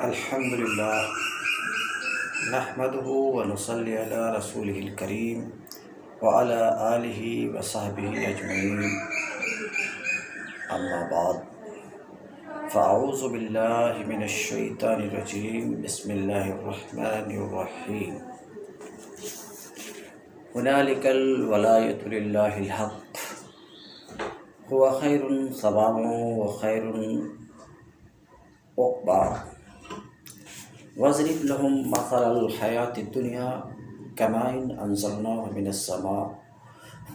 الحمد للہ نحمده ونصلی علی رسوله الکریم وعلی آلہ وصحبہ اجمعین، اما بعد فاعوذ باللہ من الشیطان الرجیم، بسم اللہ الرحمن الرحیم۔ هنالک الولایۃ للہ الحق هو خیر ثوابا وخیر عقبا واضرب لهم مثل الحیاة الدنیا کماء انزلناه من السماء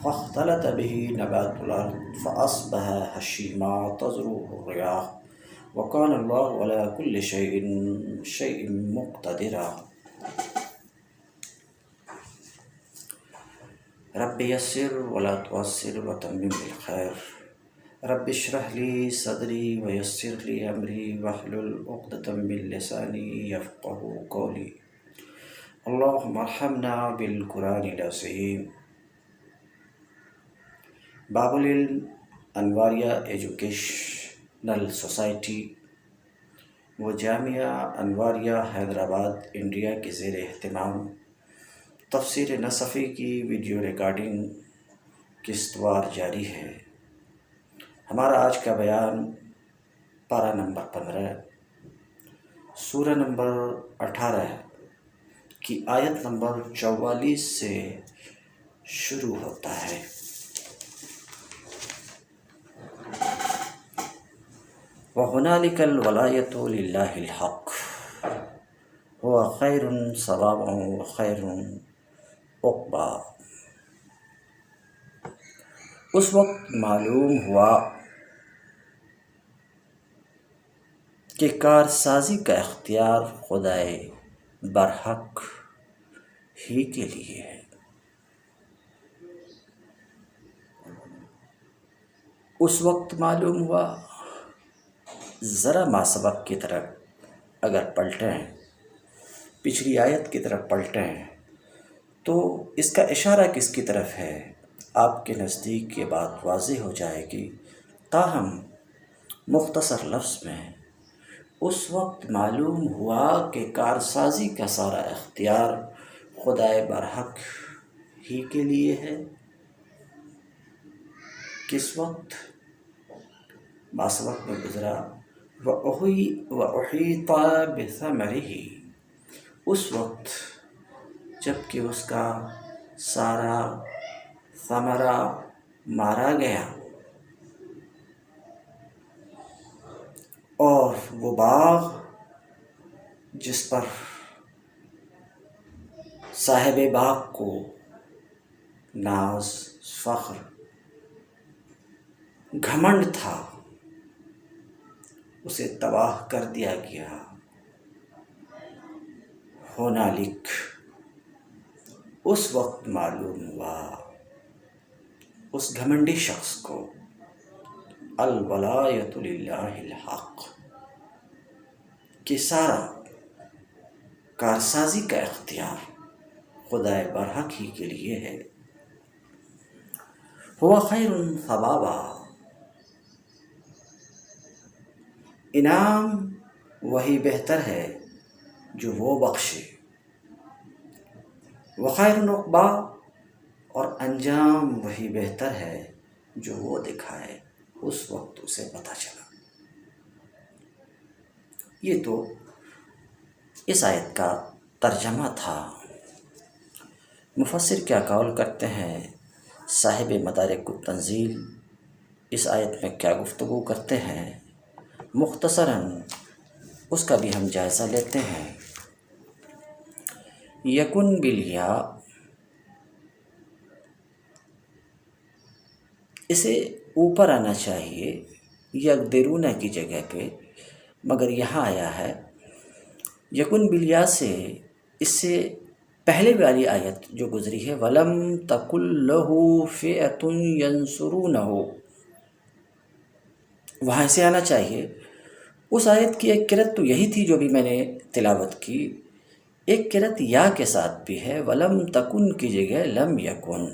فاختلط به نبات الارض فاصبح هشیما تذروه الرياح وكان الله على كل شيء مقتدرا۔ رب یسر ولا تعسر وتمم بالخیر، رب اشرح لی صدری ویسر لی امری واحلل عقدۃ من لسانی یفقہوا قولی۔ اللہم ارحمنا بالقرآن العظیم۔ باب العلم انواریہ ایجوکیشنل سوسائٹی و جامعہ انواریہ حیدرآباد انڈیا کے زیر اہتمام تفسیر نصفی کی ویڈیو ریکارڈنگ قسط وار جاری ہے۔ ہمارا آج کا بیان پارہ نمبر 15 سورہ نمبر 18 کی آیت نمبر 44 سے شروع ہوتا ہے۔ وَهُنَالِكَ الْوَلَایَةُ لِلَّهِ الْحَقُّ هُوَ خَیْرٌ ثَوَابًا وَخَیْرٌ عقبا۔ اس وقت معلوم ہوا کہ کارسازی کا اختیار خدائے برحق ہی کے لیے ہے۔ اس وقت معلوم ہوا، ذرا ماسبق کی طرف اگر پلٹیں، پچھلی آیت کی طرف پلٹیں تو اس کا اشارہ کس کی طرف ہے آپ کے نزدیک یہ بات واضح ہو جائے گی۔ تاہم مختصر لفظ میں اس وقت معلوم ہوا کہ کارسازی کا سارا اختیار خدائے برحق ہی کے لیے ہے۔ کس وقت؟ ماسبق میں گزرا وَأُحِيطَ بِثَمَرِهِ، اس وقت جب کہ اس کا سارا ثمرہ مارا گیا اور وہ باغ جس پر صاحب باغ کو ناز، فخر، گھمنڈ تھا، اسے تباہ کر دیا گیا۔ ہونالک، اس وقت معلوم ہوا اس گھمنڈی شخص کو، الولایۃ للہ الحق، کہ سارا کارسازی کا اختیار خدائے برحق ہی کے لیے ہے۔ ہوا خیر ثوابا، انعام وہی بہتر ہے جو وہ بخشے، وخیر عقبا، اور انجام وہی بہتر ہے جو وہ دکھائے۔ اس وقت اسے پتہ چلا۔ یہ تو اس آیت کا ترجمہ تھا۔ مفسر کیا قول کرتے ہیں، صاحب مدارک التنزیل اس آیت میں کیا گفتگو کرتے ہیں، مختصراً اس کا بھی ہم جائزہ لیتے ہیں۔ یکن بالیا، اسے اوپر آنا چاہیے یقدرون کی جگہ پہ، مگر یہاں آیا ہے یکن بالیا سے۔ اس سے پہلے والی آیت جو گزری ہے وَلَمْ تَكُنْ لَهُ فِئَةٌ يَنْصُرُونَهُ، وہاں سے آنا چاہیے۔ اس آیت کی ایک قرأت تو یہی تھی جو بھی میں نے تلاوت کی، ایک قرأت یا کے ساتھ بھی ہے، وَلَمْ تَكُنْ کی جگہ لم یکن،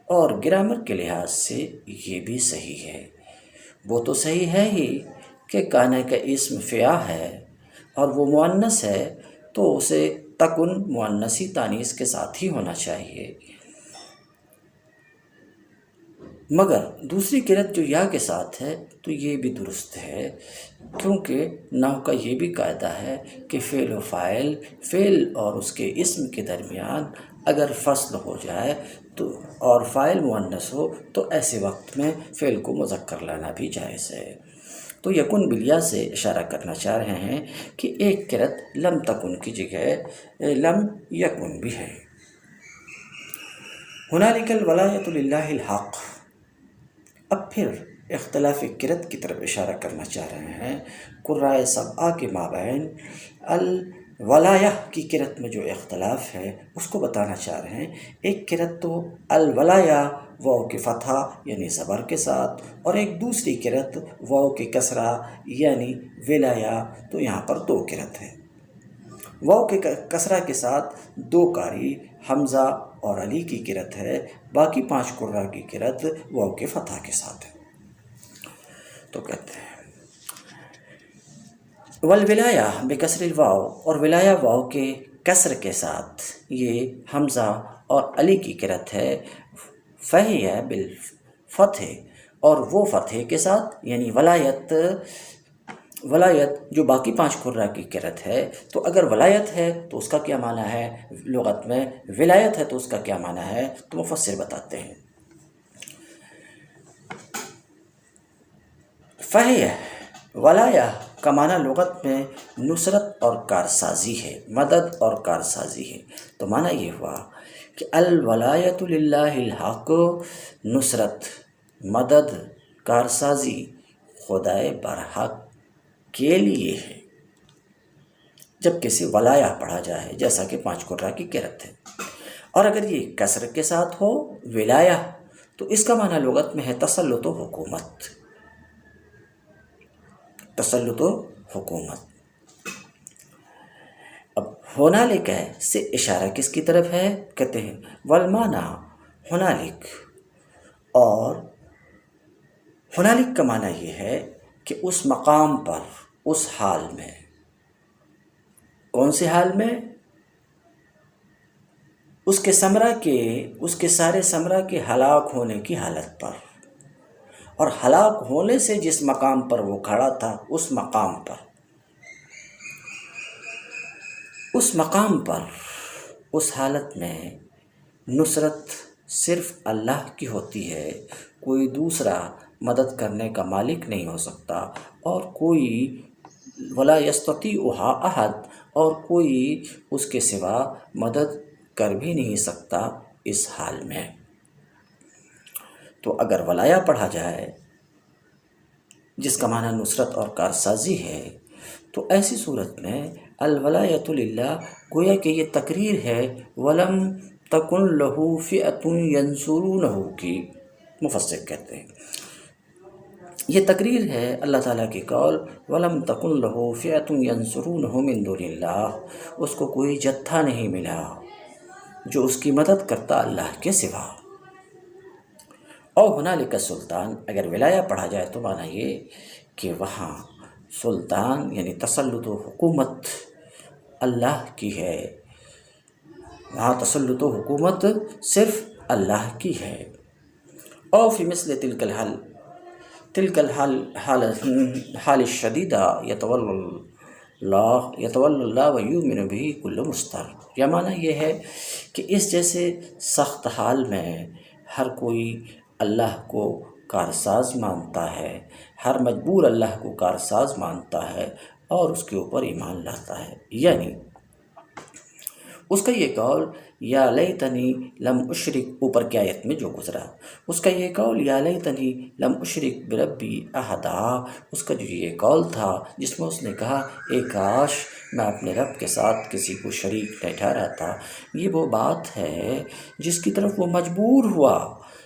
اور گرامر کے لحاظ سے یہ بھی صحیح ہے۔ وہ تو صحیح ہے ہی کہ کانا کا اسم فیا ہے، اور وہ مؤنث ہے تو اسے تکن مؤنثی تانیث کے ساتھ ہی ہونا چاہیے، مگر دوسری قرت جو یا کے ساتھ ہے تو یہ بھی درست ہے، کیونکہ نحو کا یہ بھی قاعدہ ہے کہ فعل و فاعل، فعل اور اس کے اسم کے درمیان اگر فصل ہو جائے تو اور فاعل مؤنث ہو تو ایسے وقت میں فعل کو مذکر لانا بھی جائز ہے۔ تو یکن بالیا سے اشارہ کرنا چاہ رہے ہیں کہ ایک قرت لم تکن کی جگہ لم یکن بھی ہے۔ ہنالک الولایۃ للہ الحق، اب پھر اختلاف قرت کی طرف اشارہ کرنا چاہ رہے ہیں۔ قرائے سبعہ کے مابین الولایہ کی قرت میں جو اختلاف ہے اس کو بتانا چاہ رہے ہیں۔ ایک قرت تو الولایہ واو کے فتحہ یعنی زبر کے ساتھ، اور ایک دوسری قرت واو کے کسرہ یعنی ولایا، تو یہاں پر دو قرت ہے۔ واو کے کسرہ کے ساتھ دو قاری حمزہ اور علی کی قرت ہے، باقی 5 قراء کی قرت واو کے فتحہ کے ساتھ ہے۔ تو کہتے ہیں والولایہ بکسر الواو، اور ولایہ واو کے کسر کے ساتھ یہ حمزہ اور علی کی قرت ہے، فہی بالفتح، اور وہ فتح کے ساتھ یعنی ولایت جو باقی 5 قراء کی قرت ہے۔ تو اگر ولایت ہے تو اس کا کیا معنی ہے لغت میں، ولایت ہے تو اس کا کیا معنی ہے، تو مفسر بتاتے ہیں۔ فہی ولایہ کا معنی لغت میں نصرت اور کارسازی ہے، مدد اور کارسازی ہے۔ تو معنی یہ ہوا کہ الولایۃ للہ الحق، نصرت، مدد، کارسازی خدائے برحق کے لیے ہے۔ جب کسی ولایہ پڑھا جائے جیسا کہ 5 قراء کی قرت ہے، اور اگر یہ کسر کے ساتھ ہو ولایہ تو اس کا معنی لغت میں ہے تسلط و حکومت، تسلط و حکومت۔ اب ہنالک سے اشارہ کس کی طرف ہے؟ کہتے ہیں والمعنی ہنالک، اور ہنالک کا معنی یہ ہے کہ اس مقام پر، اس حال میں۔ کون سے حال میں؟ اس کے سارے ثمرہ کے ہلاک ہونے کی حالت پر، اور ہلاک ہونے سے جس مقام پر وہ کھڑا تھا اس مقام پر، اس حالت میں نصرت صرف اللہ کی ہوتی ہے، کوئی دوسرا مدد کرنے کا مالک نہیں ہو سکتا، اور کوئی ولا یستطیعها احد، اور کوئی اس کے سوا مدد کر بھی نہیں سکتا اس حال میں۔ تو اگر ولایہ پڑھا جائے جس کا معنی نصرت اور کارسازی ہے، تو ایسی صورت میں الولایۃ للہ گویا کہ یہ تقریر ہے ولم تکن لہ فئۃ ینصرونہ کی، مفسر کہتے ہیں یہ تقریر ہے اللہ تعالیٰ کی قول وَلَمْ تَكُنْ لَهُ فِئَةٌ يَنْصُرُونَهُ مِنْ دُونِ اللَّهِ، اس کو کوئی جتھا نہیں ملا جو اس کی مدد کرتا اللہ کے سوا۔ اور ہنالک سلطان، اگر ولایہ پڑھا جائے تو معنی یہ کہ وہاں سلطان یعنی تسلط و حکومت اللہ کی ہے، وہاں تسلط و حکومت صرف اللہ کی ہے۔ اور فی مثل تلک الحال الشدیدہ یتولی اللہ ویؤمن بہ کل مستر، یا معنی یہ ہے کہ اس جیسے سخت حال میں ہر کوئی اللہ کو کارساز مانتا ہے، ہر مجبور اللہ کو کارساز مانتا ہے اور اس کے اوپر ایمان لاتا ہے۔ یعنی اس کا یہ قول یا لیتنی لم اشرک، اوپر کی آیت میں جو گزرا، اس کا یہ قول یا لیتنی لم اشرک بربی احدا، اس کا جو یہ قول تھا جس میں اس نے کہا اے کاش میں اپنے رب کے ساتھ کسی کو شریک نہ ٹھہراتا، یہ وہ بات ہے جس کی طرف وہ مجبور ہوا۔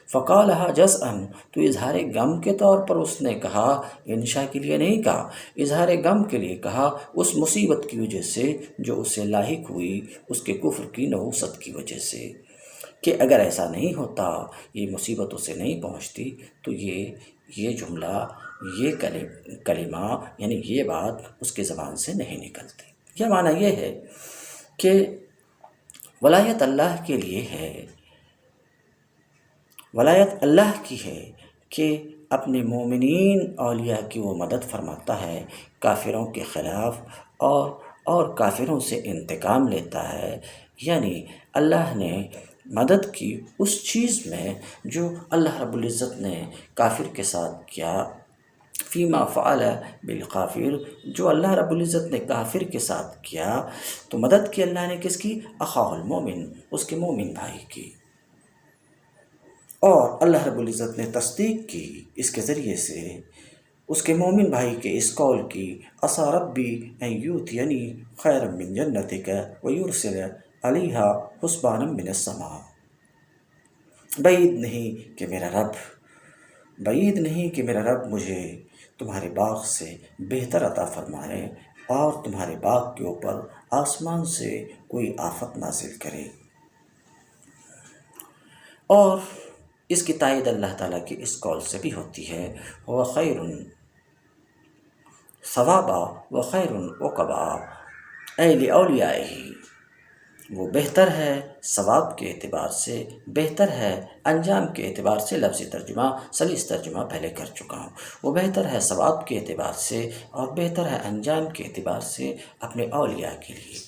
فقالها جزعا، تو اظہار غم کے طور پر اس نے کہا، انشاء کے لیے نہیں کہا، اظہار غم کے لیے کہا، اس مصیبت کی وجہ سے جو اسے لاحق ہوئی اس کے کفر کی نحوست کی وجہ سے، کہ اگر ایسا نہیں ہوتا، یہ مصیبت اسے نہیں پہنچتی تو یہ جملہ یہ کلمہ یعنی یہ بات اس کی زبان سے نہیں نکلتی۔ یہ معنی یہ ہے کہ ولایت اللہ کے لیے ہے، ولایت اللہ کی ہے کہ اپنے مومنین اولیاء کی وہ مدد فرماتا ہے کافروں کے خلاف، اور کافروں سے انتقام لیتا ہے۔ یعنی اللہ نے مدد کی اس چیز میں جو اللہ رب العزت نے کافر کے ساتھ کیا، فیما فعل بالکافر، جو اللہ رب العزت نے کافر کے ساتھ کیا، تو مدد کی اللہ نے کس کی؟ اخاہ المومن، اس کے مومن بھائی کی۔ اور اللہ رب العزت نے تصدیق کی اس کے ذریعے سے اس کے مومن بھائی کے اس قول کی، عسیٰ ربی ان یؤتینی خیرا من جنتک ویرسل علیہا حسبانا من السماء۔ بعید نہیں کہ میرا رب مجھے تمہارے باغ سے بہتر عطا فرمائے اور تمہارے باغ کے اوپر آسمان سے کوئی آفت نازل کرے۔ اور اس کی تائید اللہ تعالیٰ کی اس قول سے بھی ہوتی ہے، وہ خیر ثوابا و خیر عقبا لأولیائہ، وہ بہتر ہے ثواب کے اعتبار سے، بہتر ہے انجام کے اعتبار سے۔ لفظی ترجمہ سلیس ترجمہ پہلے کر چکا ہوں۔ وہ بہتر ہے ثواب کے اعتبار سے اور بہتر ہے انجام کے اعتبار سے اپنے اولیاء کے لیے۔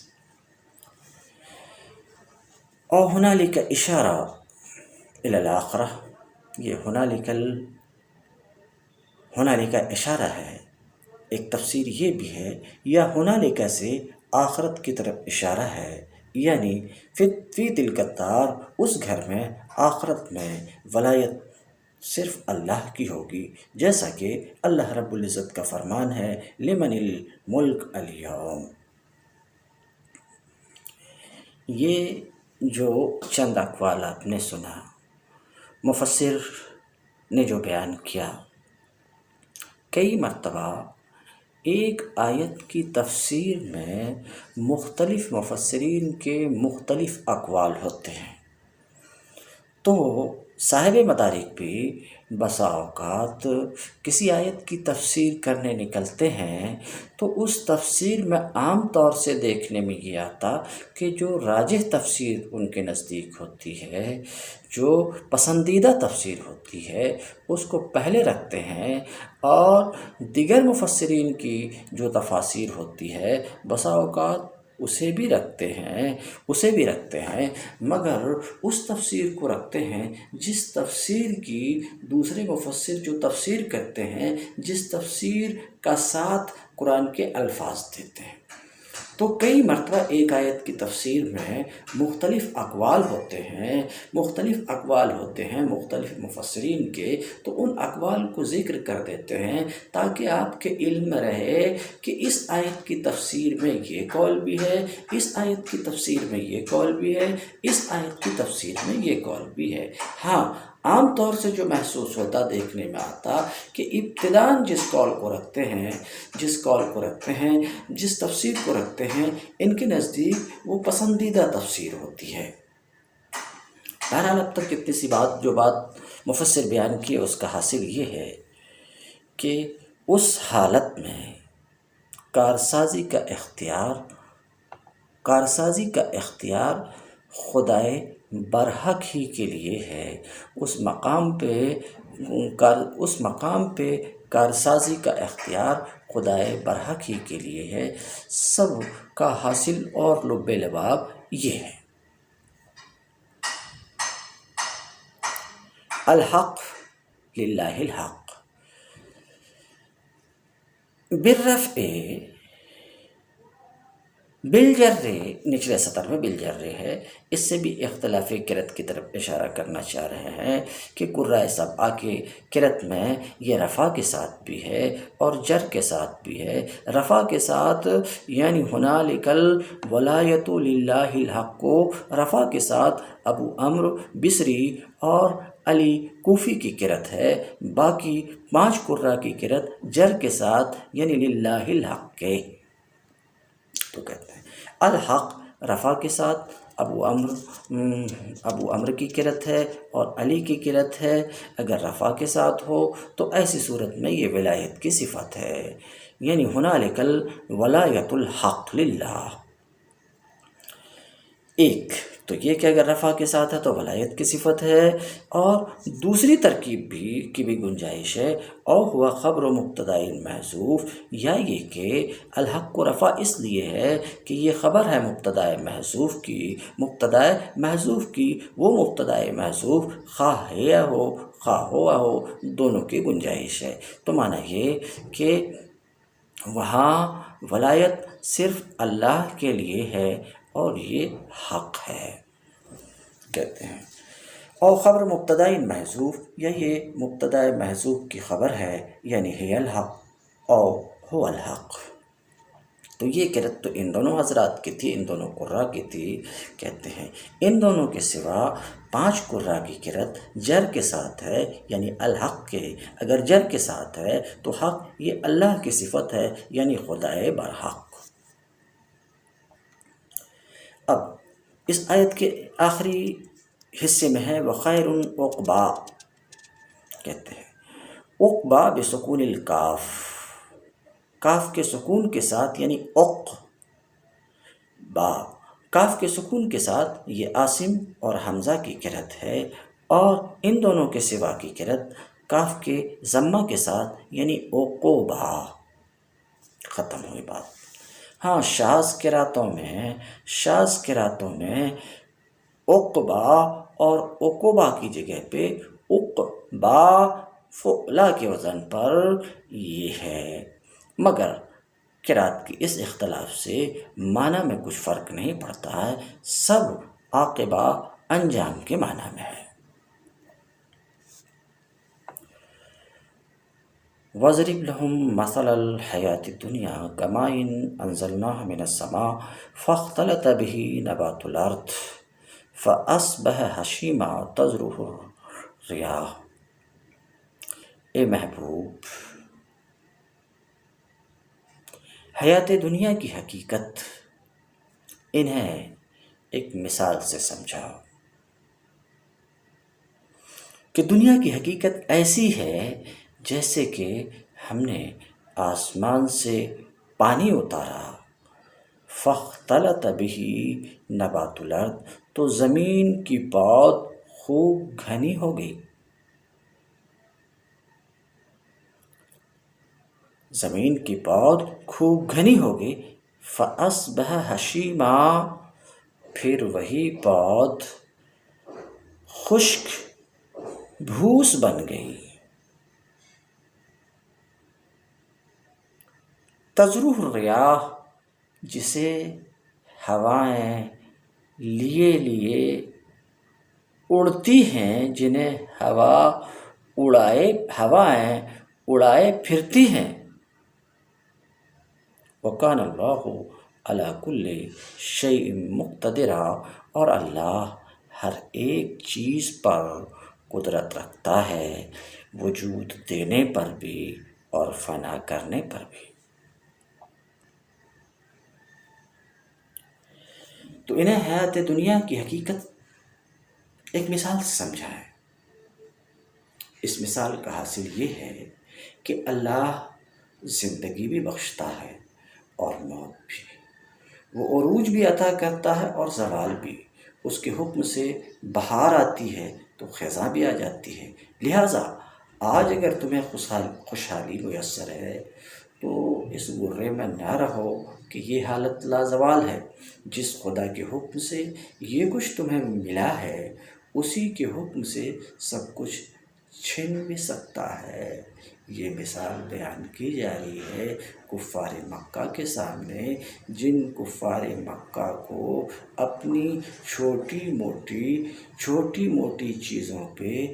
اور ہنالک اشارہ الی الآخرہ، یہ ہنالک اشارہ ہے، ایک تفسیر یہ بھی ہے، یا ہنالک سے آخرت کی طرف اشارہ ہے، یعنی فی تلک الدار، اس گھر میں، آخرت میں ولایت صرف اللہ کی ہوگی، جیسا کہ اللہ رب العزت کا فرمان ہے، لمن الملک اليوم۔ یہ جو چند اقوال آپ نے سنا، مفسر نے جو بیان کیا، کئی مرتبہ ایک آیت کی تفسیر میں مختلف مفسرین کے مختلف اقوال ہوتے ہیں، تو صاحب مدارک بھی بسا اوقات کسی آیت کی تفسیر کرنے نکلتے ہیں تو اس تفسیر میں عام طور سے دیکھنے میں یہ آتا کہ جو راجح تفسیر ان کے نزدیک ہوتی ہے، جو پسندیدہ تفسیر ہوتی ہے، اس کو پہلے رکھتے ہیں، اور دیگر مفسرین کی جو تفاسیر ہوتی ہے بسا اوقات اسے بھی رکھتے ہیں، مگر اس تفسیر کو رکھتے ہیں جس تفسیر کی دوسرے مفسر جو تفسیر کرتے ہیں، جس تفسیر کا ساتھ قرآن کے الفاظ دیتے ہیں۔ تو کئی مرتبہ ایک آیت کی تفسیر میں مختلف اقوال ہوتے ہیں مختلف مفسرین کے، تو ان اقوال کو ذکر کر دیتے ہیں تاکہ آپ کے علم میں رہے کہ اس آیت کی تفسیر میں یہ قول بھی ہے، اس آیت کی تفسیر میں یہ قول بھی ہے، اس آیت کی تفسیر میں یہ قول بھی ہے۔ ہاں، عام طور سے جو محسوس ہوتا، دیکھنے میں آتا کہ ابتداً جس قول کو رکھتے ہیں، جس تفسیر کو رکھتے ہیں، ان کے نزدیک وہ پسندیدہ تفسیر ہوتی ہے۔ بہرحال اب تک اتنی سی بات مفسر بیان کی، اس کا حاصل یہ ہے کہ اس حالت میں کارسازی کا اختیار خدائے برحق ہی کے لیے ہے۔ اس مقام پہ کارسازی کا اختیار خدائے برحق ہی کے لیے ہے۔ سب کا حاصل اور لب لباب یہ ہے، الحق للہ الحق۔ بالرفع بالجر، نچلے سطر میں بالجر ہے، اس سے بھی اختلاف قرأت کی طرف اشارہ کرنا چاہ رہے ہیں کہ قراء سبعہ کے قرأت میں یہ رفع کے ساتھ بھی ہے اور جر کے ساتھ بھی ہے۔ رفع کے ساتھ یعنی ہنالک الولایۃ للہ الحق کو رفع کے ساتھ ابو عمرو بصری اور علی کوفی کی قرأت ہے، باقی 5 قراء کی قرأت جر کے ساتھ یعنی للہ الحق کے۔ تو کہتے ہیں الحق رفع کے ساتھ ابو عمرو کی قرت ہے اور علی کی قرت ہے، اگر رفع کے ساتھ ہو تو ایسی صورت میں یہ ولایت کی صفت ہے، یعنی ہنالک الولایۃ الحق للہ۔ ایک تو یہ کہ اگر رفع کے ساتھ ہے تو ولایت کی صفت ہے، اور دوسری ترکیب کی بھی گنجائش ہے، او ہوا خبر و مبتدا محذوف، یا یہ کہ الحق کو رفع اس لیے ہے کہ یہ خبر ہے مبتدا محذوف کی، وہ مبتدا محذوف خواہ ہے خواہ ہوا ہو، دونوں کی گنجائش ہے۔ تو معنی یہ کہ وہاں ولایت صرف اللہ کے لیے ہے اور یہ حق ہے، کہتے ہیں۔ اور خبر مبتدا محذوف، یا یہ مبتدا محذوف کی خبر ہے، یعنی ہے الحق او ہو الحق۔ تو یہ قرت تو ان دونوں حضرات کی تھی، ان دونوں قراء کی تھی، کہتے ہیں ان دونوں کے سوا 5 قراء کی قرت جر کے ساتھ ہے، یعنی الحق کے، اگر جر کے ساتھ ہے تو حق یہ اللہ کی صفت ہے، یعنی خدائے برحق۔ اب اس آیت کے آخری حصے میں ہے وخیر عقبا، کہتے ہیں عقبا بسکون الکاف، کاف کے سکون کے ساتھ، یعنی با، کاف کے سکون کے ساتھ یہ عاصم اور حمزہ کی قرت ہے، اور ان دونوں کے سوا کی قرت کاف کے ضمہ کے ساتھ، یعنی عقوبہ، ختم ہوئی بات۔ ہاں شاذ قراتوں میں عقبہ اور عقوبہ کی جگہ پہ عقبہ فعلا کے وزن پر یہ ہے، مگر قرات کی اس اختلاف سے معنی میں کچھ فرق نہیں پڑتا ہے، سب عاقبہ انجام کے معنی میں ہے۔ وَاضْرِبْ لَهُمْ مَثَلَ الْحَيَاةِ الدُّنْيَا كَمَاءٍ أَنزَلْنَاهُ مِنَ السَّمَاءِ فَاخْتَلَطَ بِهِ نَبَاتُ الْأَرْضِ فَأَصْبَحَ هَشِيمًا تَذْرُوهُ الرِّيَاحُ۔ اے محبوب، حیات دنیا کی حقیقت انہیں ایک مثال سے سمجھا کہ دنیا کی حقیقت ایسی ہے جیسے کہ ہم نے آسمان سے پانی اتارا، فاختلط بہ نبات الارض، تو زمین کی پود خوب گھنی ہو گئی، زمین کی پود خوب گھنی ہو گئی، فاصبح ہشیما، پھر وہی پود خشک بھوس بن گئی، تذروہ الریاح، جسے ہوائیں لیے لیے اڑتی ہیں، جنہیں ہوائیں اڑائے پھرتی ہیں۔ وَكَانَ اللَّهُ عَلَى كُلِّ شَيْءٍ مُقْتَدِرًا، اور اللہ ہر ایک چیز پر قدرت رکھتا ہے، وجود دینے پر بھی اور فنا کرنے پر بھی۔ تو انہیں حیات دنیا کی حقیقت ایک مثال سے سمجھا ہے۔ اس مثال کا حاصل یہ ہے کہ اللہ زندگی بھی بخشتا ہے اور موت بھی، وہ عروج بھی عطا کرتا ہے اور زوال بھی، اس کے حکم سے بہار آتی ہے تو خزاں بھی آ جاتی ہے۔ لہٰذا آج اگر تمہیں خوشحالی میسر ہے تو اس غرے میں نہ رہو کہ یہ حالت لازوال ہے، جس خدا کے حکم سے یہ کچھ تمہیں ملا ہے اسی کے حکم سے سب کچھ چھن بھی سکتا ہے۔ یہ مثال بیان کی جا رہی ہے کفار مکہ کے سامنے، جن کفار مکہ کو اپنی چھوٹی موٹی چیزوں پہ،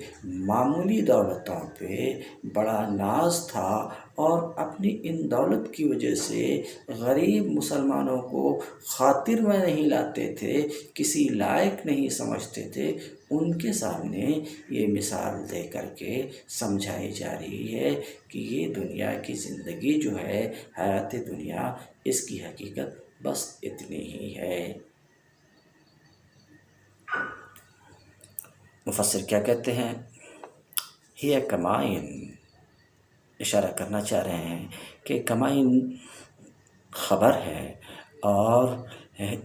معمولی دولتوں پہ بڑا ناز تھا، اور اپنی ان دولت کی وجہ سے غریب مسلمانوں کو خاطر میں نہیں لاتے تھے، کسی لائق نہیں سمجھتے تھے، ان کے سامنے یہ مثال دے کر کے سمجھائی جا رہی ہے کہ یہ دنیا کی زندگی جو ہے، حیات دنیا، اس کی حقیقت بس اتنی ہی ہے۔ مفسر کیا کہتے ہیں؟ ہی کمائن، اشارہ کرنا چاہ رہے ہیں کہ کمائن خبر ہے اور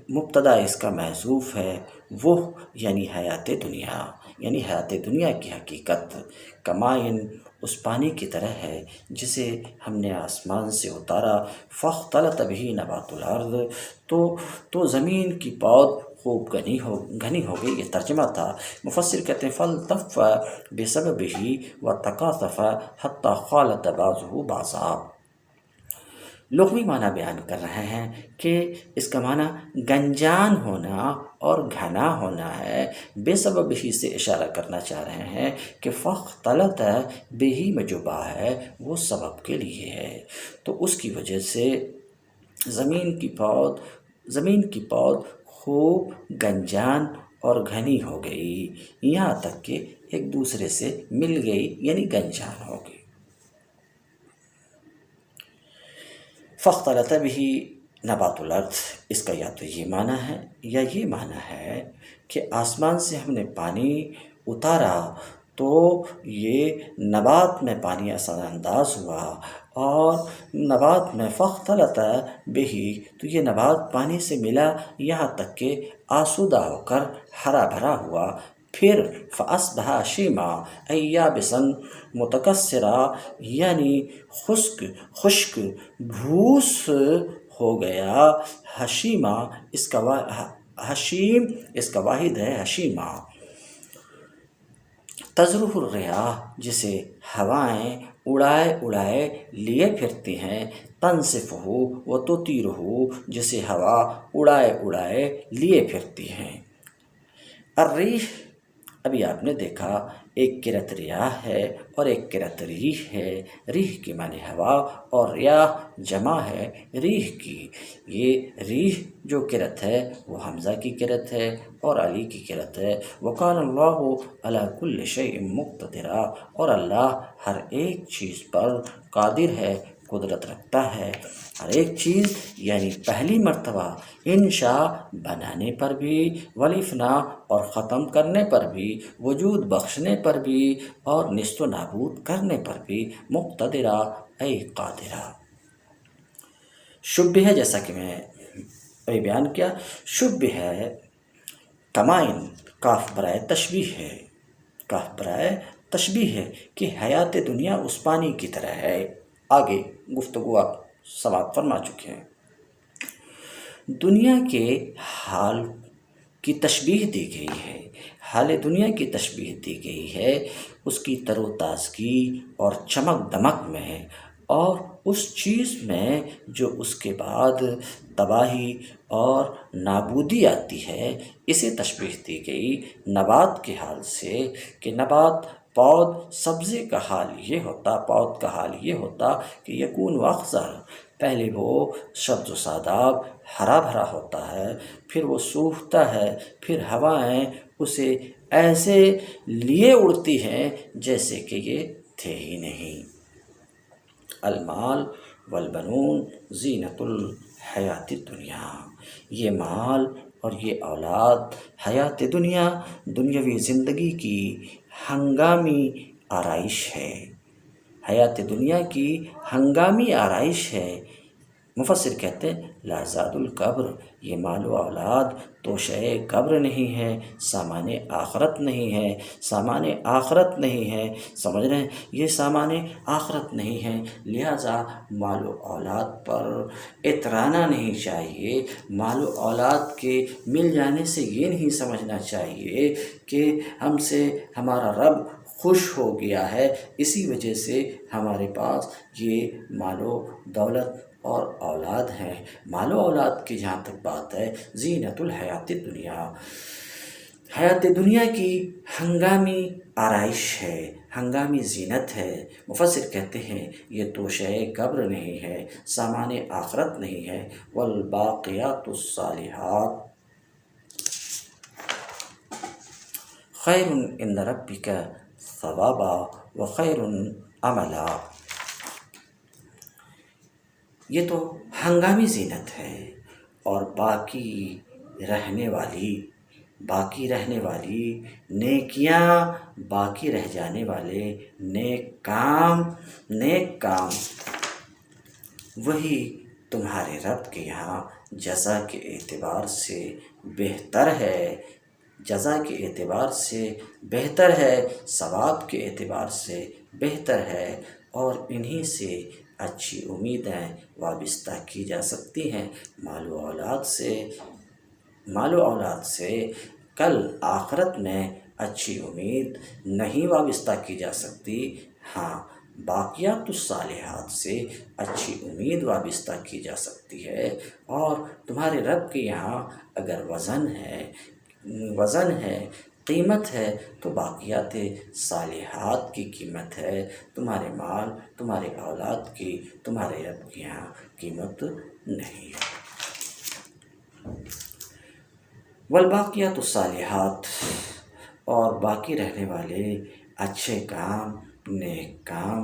مبتدا اس کا محذوف ہے، وہ یعنی حیات دنیا، یعنی حیات دنیا کی حقیقت کمائن اس پانی کی طرح ہے جسے ہم نے آسمان سے اتارا، فاختلط به نبات الارض، تو زمین کی پود خوب گھنی ہو گئی، یہ ترجمہ تھا۔ مفسر کہتے ہیں فالتف بسببه وتکاثف حتی خالط بعضه بعضا۔ لغوی معنی بیان کر رہے ہیں کہ اس کا معنی گنجان ہونا اور گھنا ہونا ہے، بے سبب ہی سے اشارہ کرنا چاہ رہے ہیں کہ فاختلط بے ہی میں جو با ہے وہ سبب کے لیے ہے، تو اس کی وجہ سے زمین کی پود خوب گنجان اور گھنی ہو گئی، یہاں تک کہ ایک دوسرے سے مل گئی، یعنی گنجان ہو گئی۔ فاختلط به نبات الارض، اس کا یا تو یہ معنی ہے یا یہ معنی ہے کہ آسمان سے ہم نے پانی اتارا تو یہ نبات میں پانی اثر انداز ہوا، اور نبات میں فاختلط به، تو یہ نبات پانی سے ملا یہاں تک کہ آسودہ ہو کر ہرا بھرا ہوا، پھر فاصبح ہشیما ای یابسا متکثرا، یعنی خشک بھوس ہو گیا۔ ہشیما حشیم اس کا واحد ہے ہشیما۔ تزرح الریاح، جسے ہوائیں اڑائے لیے پھرتی ہیں، تنسفہ و تطیرہ، جسے ہوا اڑائے لیے پھرتی ہیں۔ الریح، ابھی آپ نے دیکھا ایک کرت ریاح ہے اور ایک کرت ریح ہے، ریح کی معنی ہوا اور ریاح جمع ہے ریح کی۔ یہ ریح جو کرت ہے وہ حمزہ کی کرت ہے اور علی کی کرت ہے۔ وَقَانَ اللَّهُ عَلَىٰ كُلِّ شَيْءٍ مُقْتَدِرًا، اور اللہ ہر ایک چیز پر قادر ہے، قدرت رکھتا ہے، ہر ایک چیز یعنی پہلی مرتبہ انشاء بنانے پر بھی، والافنا اور ختم کرنے پر بھی، وجود بخشنے پر بھی اور نیست و نابود کرنے پر بھی، مقتدرہ اے قادرہ۔ شبہ ہے، جیسا کہ میں ابھی بیان کیا، شبہ ہے کمائن، کاف برائے تشبیہ ہے، کاف برائے تشبیہ ہے کہ حیات دنیا اس پانی کی طرح ہے۔ آگے گفتگو آپ سماعت فرما چکے ہیں۔ دنیا کے حال کی تشبیہ دی گئی ہے، حال دنیا کی تشبیہ دی گئی ہے اس کی تر و تازگی اور چمک دمک میں، اور اس چیز میں جو اس کے بعد تباہی اور نابودی آتی ہے، اسے تشبیہ دی گئی نبات کے حال سے، کہ نبات پود سبزے کا حال یہ ہوتا، پود کا حال یہ ہوتا کہ یکون واخضر، پہلے وہ سبز و شاداب ہرا بھرا ہوتا ہے، پھر وہ سوکھتا ہے، پھر ہوائیں اسے ایسے لیے اڑتی ہیں جیسے کہ یہ تھے ہی نہیں۔ المال والبنون زینت الحیات الدنیا، یہ مال اور یہ اولاد حیات دنیا، دنیاوی زندگی کی ہنگامی آرائش ہے، حیات دنیا کی ہنگامی آرائش ہے۔ مفسر کہتے ہیں لا زاد القبر، یہ مال و اولاد توشہ قبر نہیں ہے، سامان آخرت نہیں ہے، سامان آخرت نہیں ہے، سمجھ رہے ہیں، یہ سامان آخرت نہیں ہے، لہٰذا مال و اولاد پر اترانا نہیں چاہیے، مال و اولاد کے مل جانے سے یہ نہیں سمجھنا چاہیے کہ ہم سے ہمارا رب خوش ہو گیا ہے، اسی وجہ سے ہمارے پاس یہ مال و دولت اور اولاد ہیں۔ مال و اولاد کی جہاں تک بات ہے، زینت الحیات دنیا، حیات دنیا کی ہنگامی آرائش ہے، ہنگامی زینت ہے۔ مفسر کہتے ہیں یہ توشہ قبر نہیں ہے، سامان آخرت نہیں ہے۔ والباقیات الصالحات خیر عند ربک ثوابا وخیر عملا، یہ تو ہنگامی زینت ہے، اور باقی رہنے والی باقی رہنے والی نیکیاں، باقی رہ جانے والے نیک کام وہی تمہارے رب کے یہاں جزا کے اعتبار سے بہتر ہے، جزا کے اعتبار سے بہتر ہے، ثواب کے اعتبار سے بہتر ہے، اور انہی سے اچھی امیدیں وابستہ کی جا سکتی ہیں۔ مال و اولاد سے کل آخرت میں اچھی امید نہیں وابستہ کی جا سکتی، ہاں باقیات الصالحات سے اچھی امید وابستہ کی جا سکتی ہے۔ اور تمہارے رب کے یہاں اگر وزن ہے، قیمت ہے، تو باقیات صالحات کی قیمت ہے، تمہارے مال، تمہارے اولاد کی تمہارے رب کے یہاں قیمت نہیں ہے۔ والباقیات الصالحات، اور باقی رہنے والے اچھے کام، نیک کام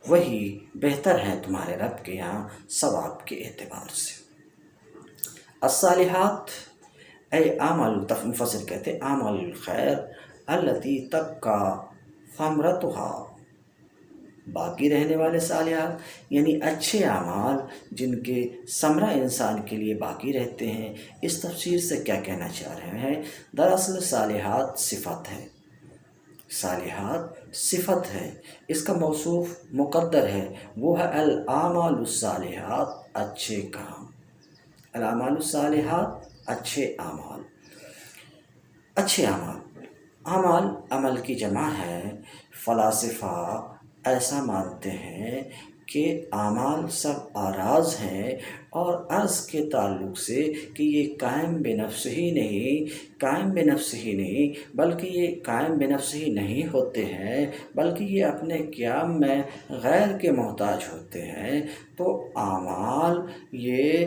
وہی بہتر ہیں تمہارے رب کے یہاں ثواب کے اعتبار سے۔ الصالحات مفسر کہتے ہیں اعمال الخیر التی تبقی ثمرتها، باقی رہنے والے صالحات یعنی اچھے اعمال جن کے ثمرہ انسان کے لیے باقی رہتے ہیں۔ اس تفسیر سے کیا کہنا چاہ رہے ہیں؟ دراصل صالحات صفت ہے، صالحات صفت ہے، اس کا موصوف مقدر ہے، وہ ہے الاعمال الصالحات، اچھے کام، الاعمال الصالحات اچھے اعمال، اچھے اعمال، اعمال عمل کی جمع ہے۔ فلاسفہ ایسا مانتے ہیں کہ اعمال سب آراز ہیں، اور عرض کے تعلق سے کہ یہ قائم بنفس ہی نہیں بلکہ یہ قائم بنفس ہی نہیں ہوتے ہیں، بلکہ یہ اپنے قیام میں غیر کے محتاج ہوتے ہیں۔ تو اعمال یہ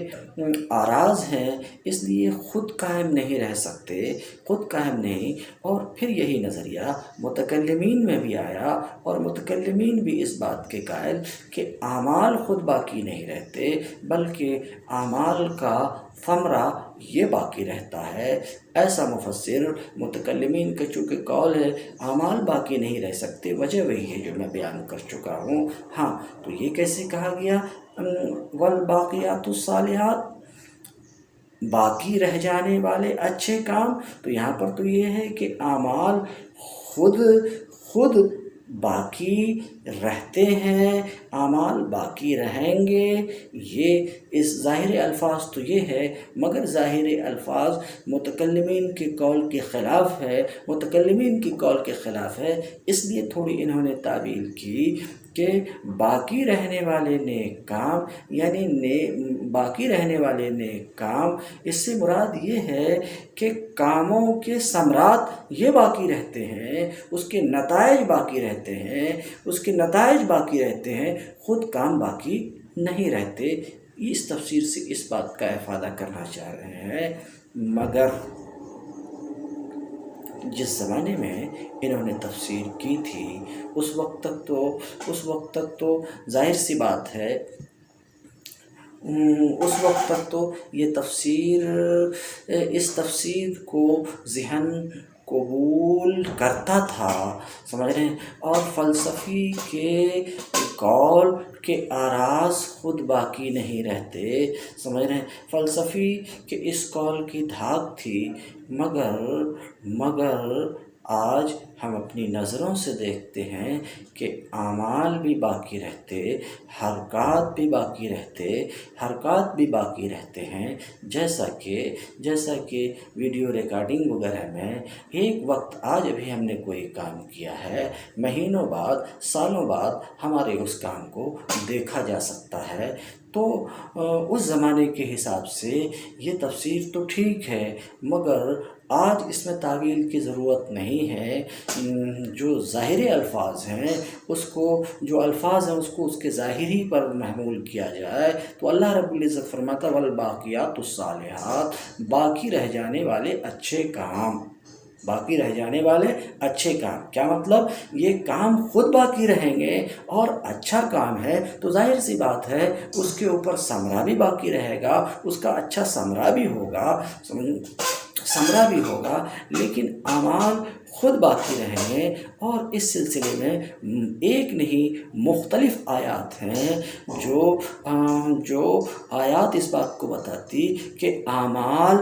آراز ہیں، اس لیے خود قائم نہیں رہ سکتے، خود قائم نہیں۔ اور پھر یہی نظریہ متکلمین میں بھی آیا، اور متکلمین بھی اس بات کے قائل کہ اعمال خود باقی نہیں رہتے، بلکہ اعمال کا ثمرہ یہ باقی رہتا ہے۔ ایسا مفسر متکلمین کا چونکہ قول ہے اعمال باقی نہیں رہ سکتے، وجہ وہی ہے جو میں بیان کر چکا ہوں۔ ہاں تو یہ کیسے کہا گیا والباقیات الصالحات، باقی رہ جانے والے اچھے کام؟ تو یہاں پر تو یہ ہے کہ اعمال خود باقی رہتے ہیں، اعمال باقی رہیں گے، یہ اس ظاہر الفاظ تو یہ ہے، مگر ظاہر الفاظ متکلمین کے قول کے خلاف ہے، اس لیے تھوڑی انہوں نے تعبیر کی کہ باقی رہنے والے نیک کام، یعنی باقی رہنے والے نیک کام، اس سے مراد یہ ہے کہ کاموں کے ثمرات یہ باقی رہتے ہیں، اس کے نتائج باقی رہتے ہیں، خود کام باقی نہیں رہتے۔ اس تفسیر سے اس بات کا افادہ کرنا چاہ رہے ہیں، مگر جس زمانے میں انہوں نے تفسیر کی تھی اس وقت تک تو ظاہر سی بات ہے، اس وقت تک تو یہ اس تفسیر کو ذہن قبول کرتا تھا، سمجھ رہے ہیں، اور فلسفی کے قول کے آراز خود باقی نہیں رہتے، سمجھ رہے ہیں، فلسفی کے اس قول کی دھاک تھی، مگر آج ہم اپنی نظروں سے دیکھتے ہیں کہ اعمال بھی باقی رہتے، حرکات بھی باقی رہتے ہیں، جیسا کہ ویڈیو ریکارڈنگ وغیرہ میں ایک وقت آج ابھی ہم نے کوئی کام کیا ہے، مہینوں بعد، سالوں بعد ہمارے اس کام کو دیکھا جا سکتا ہے۔ تو اس زمانے کے حساب سے یہ تفسیر تو ٹھیک ہے، مگر آج اس میں تعویل کی ضرورت نہیں ہے۔ جو ظاہری الفاظ ہیں اس کو اس کے ظاہری پر محمول کیا جائے تو اللہ رب العزت فرماتا والباقیات الصالحات، باقی رہ جانے والے اچھے کام، کیا مطلب؟ یہ کام خود باقی رہیں گے اور اچھا کام ہے تو ظاہر سی بات ہے اس کے اوپر ثمرہ بھی باقی رہے گا، اس کا اچھا ثمرہ بھی ہوگا، ثمرہ بھی ہوگا، لیکن اعمال خود باقی رہیں گے۔ اور اس سلسلے میں ایک نہیں مختلف آیات ہیں جو آیات اس بات کو بتاتی کہ اعمال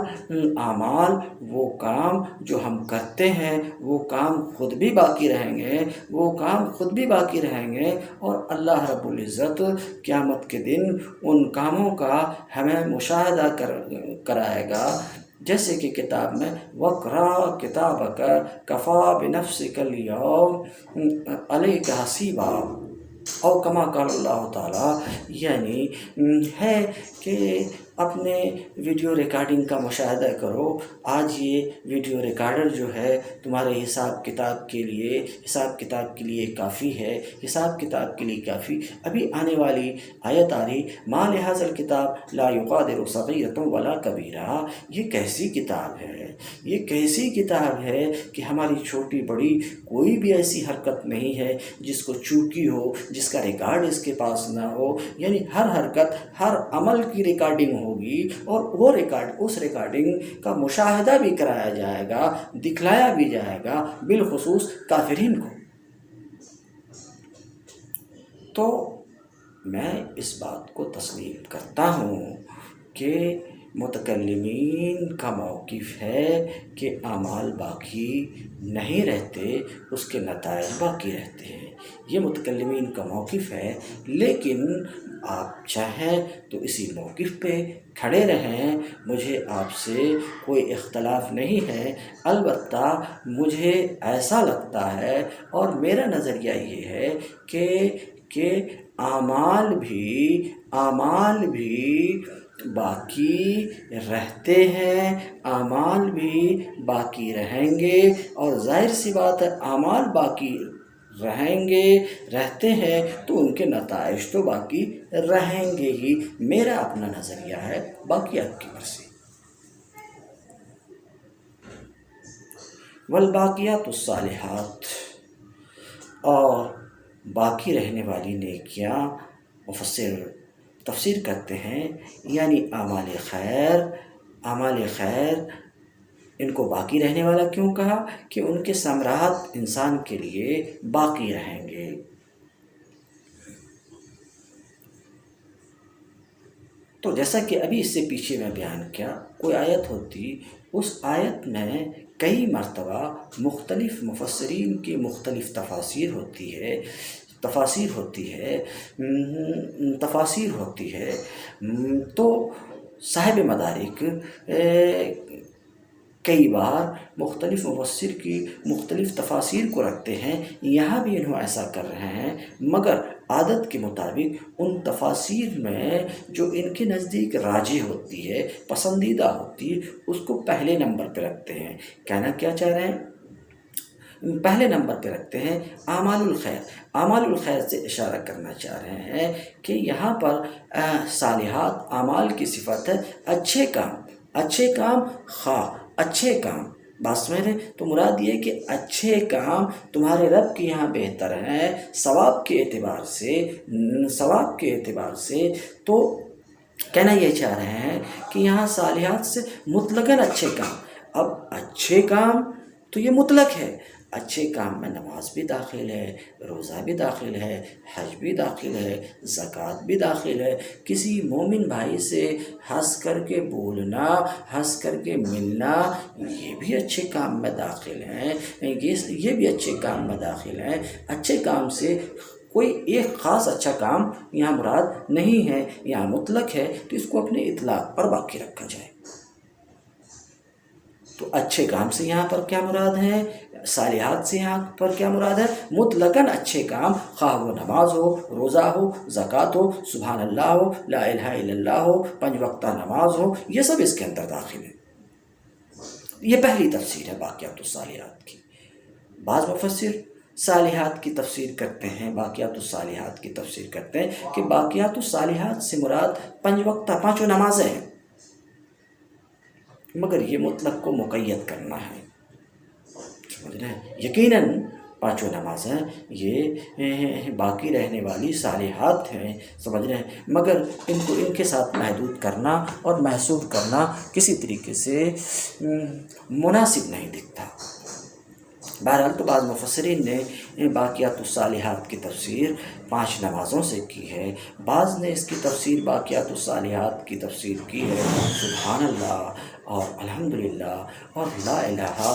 وہ کام جو ہم کرتے ہیں وہ کام خود بھی باقی رہیں گے، اور اللہ رب العزت قیامت کے دن ان کاموں کا ہمیں مشاہدہ کرائے گا، جیسے کہ کتاب میں وَاقْرَأْ كِتَابَكَ كَفَىٰ بِنَفْسِكَ الْيَوْمَ عَلَيْكَ حَسِيبًا، اور کما قال اللہ تعالیٰ، یعنی ہے کہ اپنے ویڈیو ریکارڈنگ کا مشاہدہ کرو۔ آج یہ ویڈیو ریکارڈر جو ہے تمہارے حساب کتاب کے لیے کافی ہے، ابھی آنے والی آیت آ رہی مَا لِهَٰذَا الْكِتَابِ لَا يُغَادِرُ صَغِيرَةً وَلَا كَبِيرَةً، یہ کیسی کتاب ہے کہ ہماری چھوٹی بڑی کوئی بھی ایسی حرکت نہیں ہے جس کو چوکی ہو، جس کا ریکارڈ اس کے پاس نہ ہو، یعنی ہر حرکت ہر عمل کی ریکارڈنگ ہوگی، اور وہ اس ریکارڈنگ کا مشاہدہ بھی کرایا جائے گا، دکھلایا بھی جائے گا، بالخصوص کافرین کو۔ تو میں اس بات کو تسلیم کرتا ہوں کہ متکلمین کا موقف ہے کہ اعمال باقی نہیں رہتے، اس کے نتائج باقی رہتے ہیں، یہ متکلمین کا موقف ہے۔ لیکن آپ چاہیں تو اسی موقف پہ کھڑے رہیں، مجھے آپ سے کوئی اختلاف نہیں ہے، البتہ مجھے ایسا لگتا ہے اور میرا نظریہ یہ ہے کہ اعمال بھی باقی رہتے ہیں، اعمال بھی باقی رہیں گے، اور ظاہر سی بات ہے اعمال باقی رہتے ہیں تو ان کے نتائج تو باقی رہیں گے ہی، میرا اپنا نظریہ ہے، باقی آپ کی مرضی۔ والباقیات الصالحات، اور باقی رہنے والی نیکیاں مفسر تفسیر کرتے ہیں، یعنی اعمال خیر، ان کو باقی رہنے والا کیوں کہا؟ کہ ان کے ثمرات انسان کے لیے باقی رہیں گے۔ تو جیسا کہ ابھی اس سے پیچھے میں بیان کیا، کوئی آیت ہوتی، اس آیت میں کئی مرتبہ مختلف مفسرین کی مختلف تفاسیر ہوتی ہے، تو صاحب مدارک کئی بار مختلف مفسر کی مختلف تفاسیر کو رکھتے ہیں، یہاں بھی انہوں ایسا کر رہے ہیں، مگر عادت کے مطابق ان تفاسیر میں جو ان کے نزدیک راجح ہوتی ہے، پسندیدہ ہوتی ہے، اس کو پہلے نمبر پہ رکھتے ہیں۔ کہنا کیا چاہ رہے ہیں؟ پہلے نمبر پہ رکھتے ہیں اعمال الخیر سے اشارہ کرنا چاہ رہے ہیں کہ یہاں پر صالحات اعمال کی صفت ہے، اچھے کام، بات سمجھ رہے ہیں؟ تو مراد یہ کہ اچھے کام تمہارے رب کے یہاں بہتر ہیں ثواب کے اعتبار سے، تو کہنا یہ چاہ رہے ہیں کہ یہاں صالحات سے مطلقاً اچھے کام۔ اب اچھے کام تو یہ مطلق ہے، اچھے کام میں نماز بھی داخل ہے، روزہ بھی داخل ہے، حج بھی داخل ہے، زکوٰۃ بھی داخل ہے، کسی مومن بھائی سے ہنس کر کے بولنا، ہنس کر کے ملنا، یہ بھی اچھے کام میں داخل ہیں، یہ بھی اچھے کام میں داخل ہیں۔ اچھے کام سے کوئی ایک خاص اچھا کام یہاں مراد نہیں ہے، یہاں مطلق ہے، تو اس کو اپنے اطلاق پر باقی رکھا جائے۔ تو اچھے کام سے یہاں پر کیا مراد ہے؟ صالحات سے یہاں پر کیا مراد ہے؟ مطلقاً اچھے کام، خواہ وہ نماز ہو، روزہ ہو، زکوٰۃ ہو، سبحان اللہ ہو، لا الہ الا اللہ ہو، 5 وقتہ نماز ہو، یہ سب اس کے اندر داخل ہے۔ یہ پہلی تفسیر ہے باقیات الصالحات کی۔ بعض مفسر صالحات کی تفسیر کرتے ہیں، باقیات الصالحات کی تفسیر کرتے ہیں کہ باقیات الصالحات سے مراد 5 وقتہ 5 نمازیں ہیں، مگر یہ مطلق کو مقید کرنا ہے، سمجھ رہے ہیں؟ یقیناً پانچوں نمازیں یہ باقی رہنے والی صالحات ہیں، سمجھ رہے ہیں، مگر ان کو ان کے ساتھ محدود کرنا اور محصور کرنا کسی طریقے سے مناسب نہیں دکھتا۔ بہرحال تو بعض مفسرین نے باقیات الصالحات کی تفسیر 5 نمازوں سے کی ہے، بعض نے اس کی تفسیر باقیات الصالحات کی تفسیر کی ہے سبحان اللہ اور الحمدللہ اور لا الہ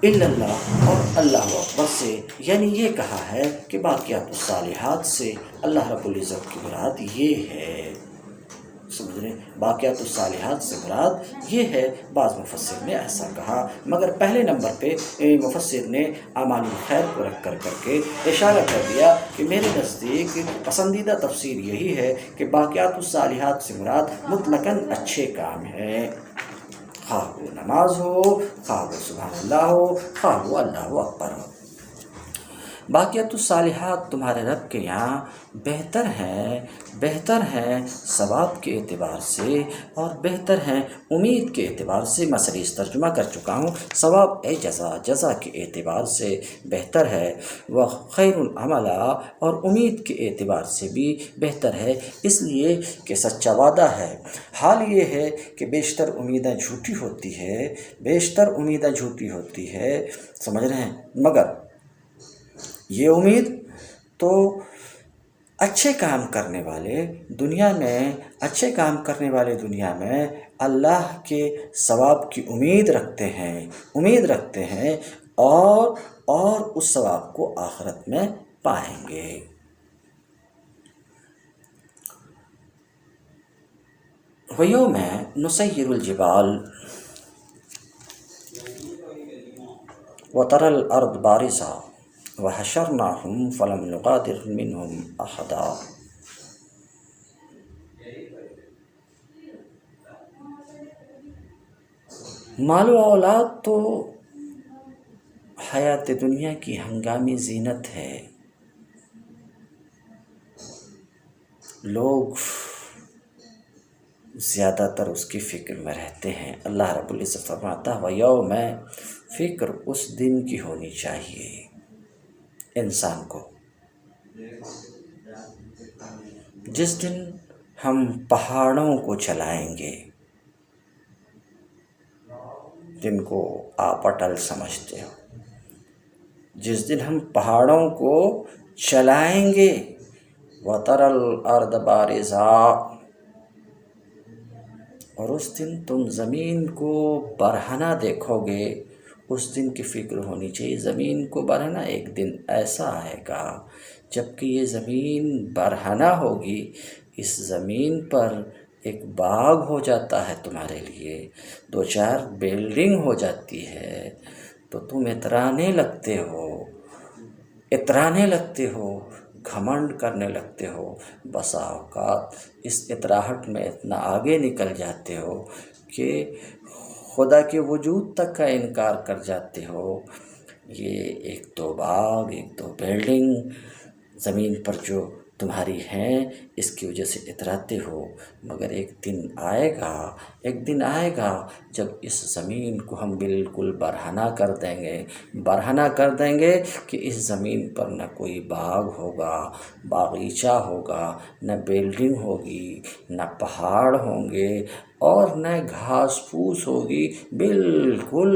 الا اللہ اور اللہ اکبر سے، یعنی یہ کہا ہے کہ باقیات الصالحات سے اللہ رب العزت کی مراد یہ ہے، سمجھ رہے ہیں، باقیات الصالحات سے مراد یہ ہے۔ بعض مفسر نے ایسا کہا، مگر پہلے نمبر پہ مفسر نے اعمال الخیر کو رکھ کر کے اشارہ کر دیا کہ میرے نزدیک پسندیدہ تفسیر یہی ہے کہ باقیات الصالحات سے مراد مطلقاً اچھے کام ہیں، خواہ وہ نماز ہو، خواہ وہ سبحان اللہ ہو، خواہ وہ اللہ اکبر ہو۔ باقیات الصالحات تمہارے رب کے یہاں بہتر ہیں ثواب کے اعتبار سے اور بہتر ہیں امید کے اعتبار سے۔ میں صریح ترجمہ کر چکا ہوں، ثواب جزا کے اعتبار سے بہتر ہے، وہ خیر العملا اور امید کے اعتبار سے بھی بہتر ہے، اس لیے کہ سچا وعدہ ہے۔ حال یہ ہے کہ بیشتر امیدیں جھوٹی ہوتی ہے، سمجھ رہے ہیں، مگر یہ امید تو اچھے کام کرنے والے دنیا میں اللہ کے ثواب کی امید رکھتے ہیں اور اس ثواب کو آخرت میں پائیں گے۔ وَيَوْمَ نُسَيِّرُ الْجِبَالَ وَتَرَى الْأَرْضَ بَارِزَةً وَحَشَرْنَاهُمْ فَلَمْ نُغَادِرْ مِنْهُمْ أَحَدًا۔ مال و اولاد تو حیات دنیا کی ہنگامی زینت ہے، لوگ زیادہ تر اس کی فکر میں رہتے ہیں۔ اللہ رب العزت فرماتا ہے وَيَوْمَ، فکر اس دن کی ہونی چاہیے انسان کو جس دن ہم پہاڑوں کو چلائیں گے، جن کو آپ اٹل سمجھتے ہو، جس دن ہم پہاڑوں کو چلائیں گے، وَتَرَى الْأَرْضَ بَارِزَةً، اور اس دن تم زمین کو برہنہ دیکھو گے، اس دن کی فکر ہونی چاہیے۔ زمین کو برہنہ ایک دن ایسا آئے گا جب کہ یہ زمین برہنہ ہوگی، اس زمین پر ایک باغ ہو جاتا ہے تمہارے لیے، 2-4 بلڈنگ ہو جاتی ہے، تو تم اترانے لگتے ہو، گھمنڈ کرنے لگتے ہو، بسا اوقات اس اتراہٹ میں اتنا آگے نکل جاتے ہو کہ خدا کے وجود تک کا انکار کر جاتے ہو۔ یہ 1-2 باغ، 1-2 بلڈنگ زمین پر جو تمہاری ہیں اس کی وجہ سے اتراتے ہو، مگر ایک دن آئے گا جب اس زمین کو ہم بالکل برہنہ کر دیں گے کہ اس زمین پر نہ کوئی باغ ہوگا، باغیچہ ہوگا، نہ بلڈنگ ہوگی، نہ پہاڑ ہوں گے اور نہ گھاس پھوس ہوگی، بالکل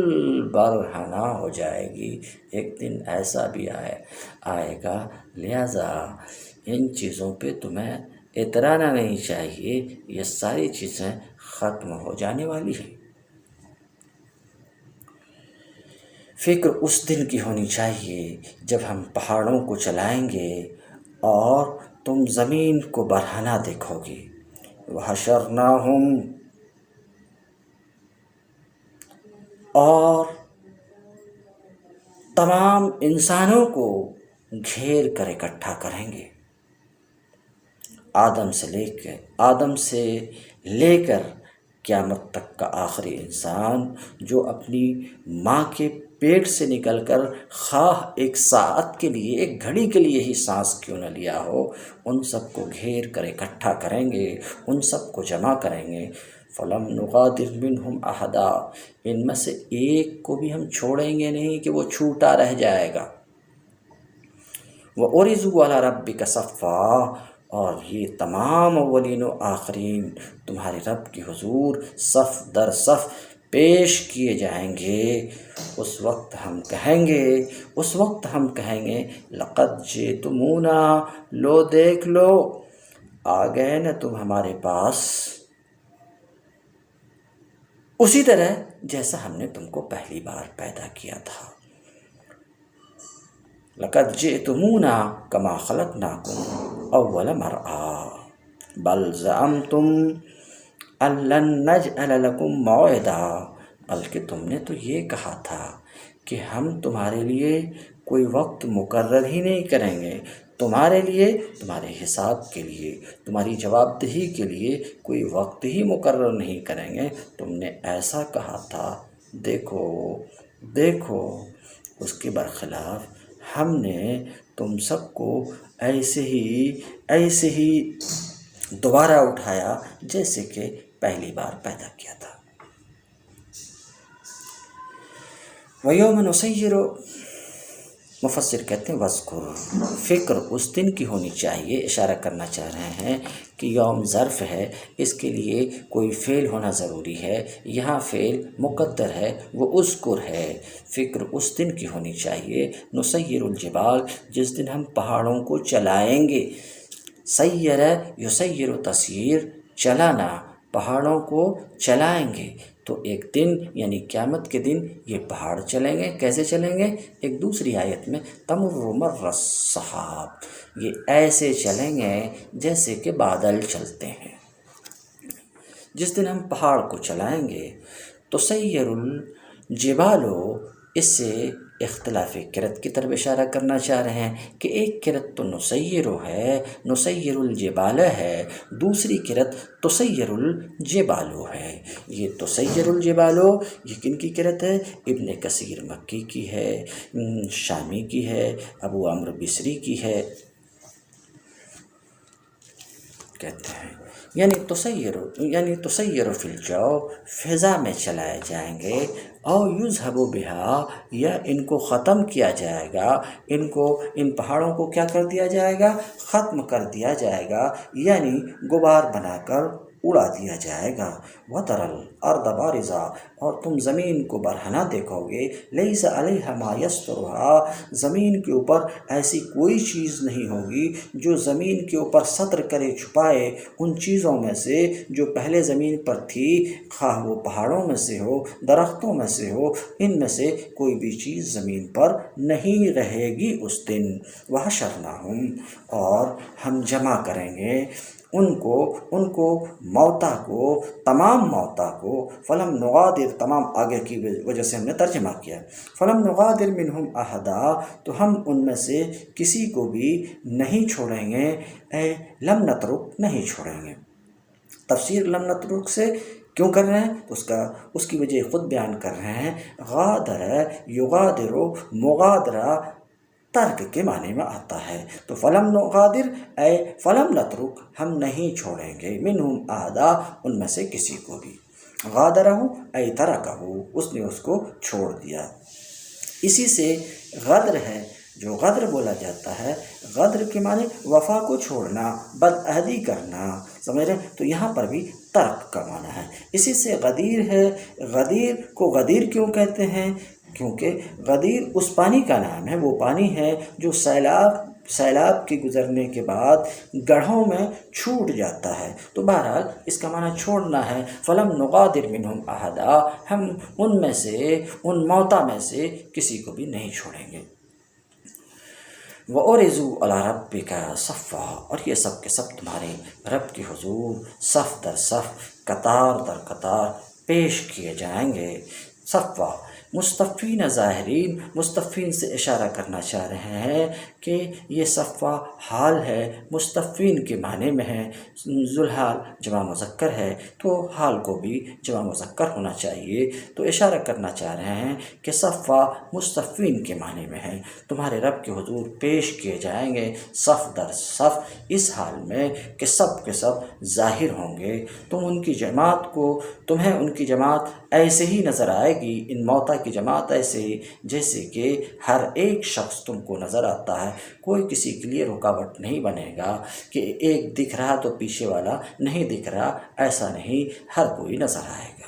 برہنہ ہو جائے گی۔ ایک دن ایسا بھی آئے گا، لہذا ان چیزوں پہ تمہیں اترانا نہیں چاہیے، یہ ساری چیزیں ختم ہو جانے والی ہیں۔ فکر اس دن کی ہونی چاہیے جب ہم پہاڑوں کو چلائیں گے اور تم زمین کو برہنہ دیکھو گے۔ وَحَشَرْنَاهُمْ، اور تمام انسانوں کو گھیر کر اکٹھا کریں گے، آدم سے لے کر قیامت تک کا آخری انسان جو اپنی ماں کے پیٹ سے نکل کر خواہ 1 ساعت کے لیے، 1 گھڑی کے لیے ہی سانس کیوں نہ لیا ہو، ان سب کو گھیر کر اکٹھا کریں گے، ان سب کو جمع کریں گے۔ فلم نغادر منہم احدا، ان میں سے ایک کو بھی ہم چھوڑیں گے نہیں کہ وہ چھوٹا رہ جائے گا۔ وَعُرِضُوا عَلَىٰ رَبِّكَ صَفًّا، اور یہ تمام اولین و آخرین تمہارے رب کے حضور صف در صف پیش کیے جائیں گے۔ اس وقت ہم کہیں گے لقد جئتمونا، لو دیکھ لو آ گئے نا تم ہمارے پاس، اسی طرح جیسا ہم نے تم کو پہلی بار پیدا کیا تھا۔ لقد جئتمونا کما خلقناکم اول مرۃ بل زعمتم ان لن نجعل لکم موعدا، بلکہ تم نے تو یہ کہا تھا کہ ہم تمہارے لیے کوئی وقت مقرر ہی نہیں کریں گے، تمہارے لیے، تمہارے حساب کے لیے، تمہاری جواب دہی کے لیے کوئی وقت ہی مقرر نہیں کریں گے، تم نے ایسا کہا تھا۔ دیکھو اس کے برخلاف ہم نے تم سب کو ایسے ہی دوبارہ اٹھایا جیسے کہ پہلی بار پیدا کیا تھا۔ وَيَوْمَ نُسَيِّرُ، مفسر کہتے ہیں وَاذْكُرْ، فکر اس دن کی ہونی چاہیے، اشارہ کرنا چاہ رہے ہیں کہ یوم ظرف ہے، اس کے لیے کوئی فعل ہونا ضروری ہے، یہاں فعل مقدر ہے، وہ اذکر ہے، فکر اس دن کی ہونی چاہیے۔ نسیر الجبال، جس دن ہم پہاڑوں کو چلائیں گے، سیر یسیر تسیر، چلانا، پہاڑوں کو چلائیں گے، تو ایک دن یعنی قیامت کے دن یہ پہاڑ چلیں گے۔ کیسے چلیں گے؟ ایک دوسری آیت میں تمر مر السحاب، یہ ایسے چلیں گے جیسے کہ بادل چلتے ہیں۔ جس دن ہم پہاڑ کو چلائیں گے تو سیر الجبال، اس سے اختلاف قرأت کی طرف اشارہ کرنا چاہ رہے ہیں کہ ایک قرأت تو نسیر ہے، نسیر الجبال ہے، دوسری قرأت تسیر الجبال ہے۔ یہ تسیر الجبال یہ کن کی قرأت ہے؟ ابن کثیر مکی کی ہے، شامی کی ہے، ابو عمرو بصری کی ہے، کہتے ہیں یعنی تسیر فی الجو، فضا میں چلائے جائیں گے، او یذہب بہا، یا ان کو ختم کیا جائے گا، ان پہاڑوں کو کیا کر دیا جائے گا؟ ختم کر دیا جائے گا، یعنی غبار بنا کر اڑا دیا جائے گا۔ وَتَرَى الْأَرْضَ بَارِزَةً، اور تم زمین کو برہنہ دیکھو گے، لَيْسَ عَلَيْهَا مَا يَسْتُرُهَا، زمین کے اوپر ایسی کوئی چیز نہیں ہوگی جو زمین کے اوپر سطر کرے چھپائے ان چیزوں میں سے جو پہلے زمین پر تھی، خواہ وہ پہاڑوں میں سے ہو، درختوں میں سے ہو، ان میں سے کوئی بھی چیز زمین پر نہیں رہے گی اس دن۔ وَحَشَرْنَاهُمْ، اور ہم جمع کریں گے ان کو موتا کو، تمام موتا کو، فلم نغادر، تمام آگے کی وجہ سے ہم نے ترجمہ کیا، فلم نغادر منہم احدا، تو ہم ان میں سے کسی کو بھی نہیں چھوڑیں گے، اے لم نترک، نہیں چھوڑیں گے۔ تفسیر لم نترک سے کیوں کر رہے ہیں؟ اس کی وجہ خود بیان کر رہے ہیں۔ غادر یغادر، مغادرہ ترک کے معنی میں آتا ہے، تو فلم نغادر اے فلم نترک، ہم نہیں چھوڑیں گے، منہم احدا، ان میں سے کسی کو بھی، غادرہ اے ترکہ، اس نے اس کو چھوڑ دیا۔ اسی سے غدر ہے، جو غدر بولا جاتا ہے، غدر کے معنی وفا کو چھوڑنا، بدعہدی کرنا، سمجھ رہے ہیں؟ تو یہاں پر بھی ترک کا معنی ہے۔ اسی سے غدیر ہے، غدیر کو غدیر کیوں کہتے ہیں؟ کیونکہ غدیر اس پانی کا نام ہے، وہ پانی ہے جو سیلاب کے گزرنے کے بعد گڑھوں میں چھوٹ جاتا ہے، تو بہرحال اس کا معنی چھوڑنا ہے۔ فلم نغادر منہم احدا، ہم ان میں سے، ان موتا میں سے کسی کو بھی نہیں چھوڑیں گے۔ وَعُرِضُوا عَلَىٰ رَبِّكَ صَفًّا، اور یہ سب کے سب تمہارے رب کی حضور صف در صف، قطار در قطار پیش کیے جائیں گے۔ صفا، مصطفین ظاہرین، مصطفین سے اشارہ کرنا چاہ رہے ہیں کہ یہ صفہ حال ہے، مستفین کے معنی میں ہے، ذوالحال جمع مذکر ہے تو حال کو بھی جمع مذکر ہونا چاہیے۔ تو اشارہ کرنا چاہ رہے ہیں کہ صفہ مستفین کے معنی میں ہے، تمہارے رب کے حضور پیش کیے جائیں گے صف در صف، اس حال میں کہ سب کے سب ظاہر ہوں گے۔ تمہیں ان کی جماعت ایسے ہی نظر آئے گی، ان موتا کی جماعت ایسے ہی جیسے کہ ہر ایک شخص تم کو نظر آتا ہے، کوئی کسی کے لیے رکاوٹ نہیں بنے گا کہ ایک دکھ رہا تو پیچھے والا نہیں دکھ رہا، ایسا نہیں، ہر کوئی نظر آئے گا۔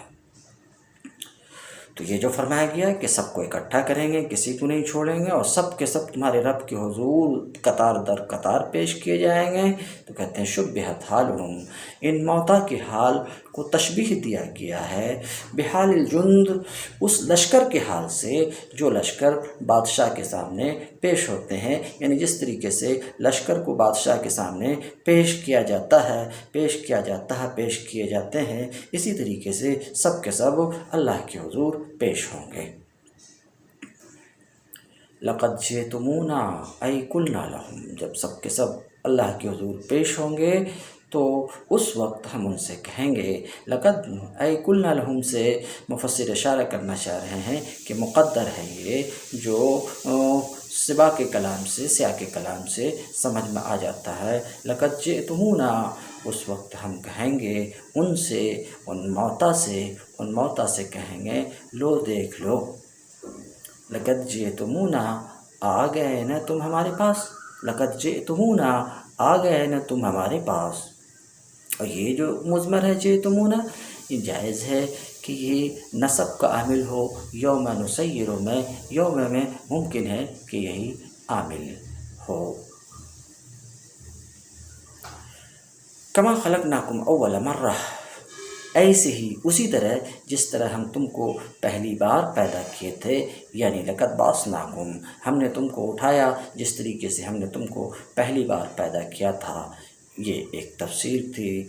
تو یہ جو فرمایا گیا کہ سب کو اکٹھا کریں گے، کسی کو نہیں چھوڑیں گے، اور سب کے سب تمہارے رب کے حضور قطار در قطار پیش کیے جائیں گے، تو کہتے ہیں شبہت حالہم، ان موتا کے حال کو تشبیہ دیا گیا ہے بحال الجند، اس لشکر کے حال سے جو لشکر بادشاہ کے سامنے پیش ہوتے ہیں، یعنی جس طریقے سے لشکر کو بادشاہ کے سامنے پیش کیا جاتے ہیں، اسی طریقے سے سب کے سب اللہ کے حضور پیش ہوں گے۔ لقد جئتمونا ای قلنا لہم، جب سب کے سب اللہ کے حضور پیش ہوں گے تو اس وقت ہم ان سے کہیں گے، لقد ای قلنا لہم سے مفسر اشارہ کرنا چاہ رہے ہیں کہ مقدر ہے یہ، جو سیاق کے کلام سے سمجھ میں آ جاتا ہے۔ لقد جئتمونا، اس وقت ہم کہیں گے ان سے، ان موتا سے کہیں گے، لو دیکھ لو، لقد جئتمونا، آ گئے نا تم ہمارے پاس، لقد جئتمونا، آ گئے نا تم ہمارے پاس۔ اور یہ جو مضمر ہے جئتمونا، یہ جائز ہے کہ یہ نصب کا عامل ہو، یوم نسیر میں، یوم میں ممکن ہے کہ یہی عامل ہو۔ کما خلقناکم اول مرہ، ایسے ہی اسی طرح جس طرح ہم تم کو پہلی بار پیدا کیے تھے، یعنی لقد بعثناکم، ہم نے تم کو اٹھایا جس طریقے سے ہم نے تم کو پہلی بار پیدا کیا تھا۔ یہ ایک تفسیر تھی